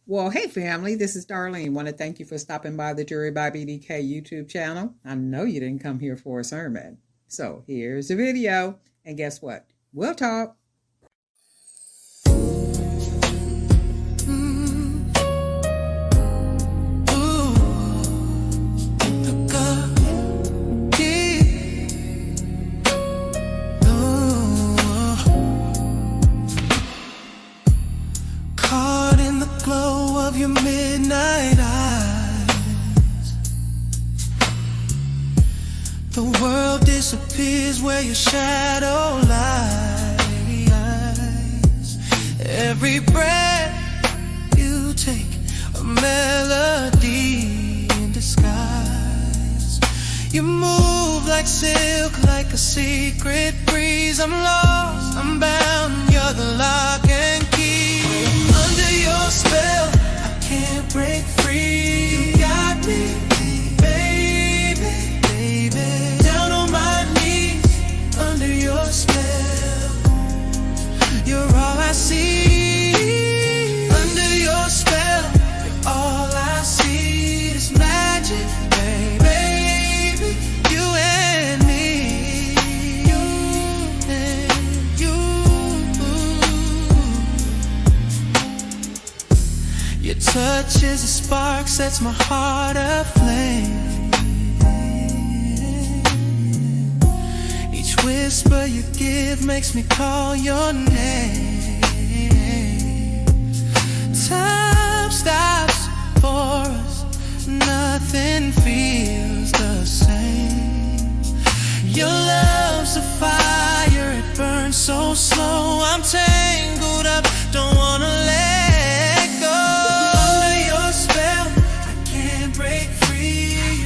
Well, hey family, this is Darlene. Want to thank you for stopping by the Jury by BDK YouTube channel. I know you didn't come here for a sermon. So here's the video, and guess what? We'll talk. Your midnight eyes, the world disappears where your shadow lies. Every breath you take, a melody in disguise. You move like silk, like a secret breeze. I'm lost, I'm bound, you're the lock and key. Under your spell, can't break free. You got me, baby, baby. Down on my knees, under your spell. You're all I see. Under your spell, you're all I see. It's magic, baby. You and me, you and you. Your touch is a spark, sets my heart aflame. Each whisper you give makes me call your name.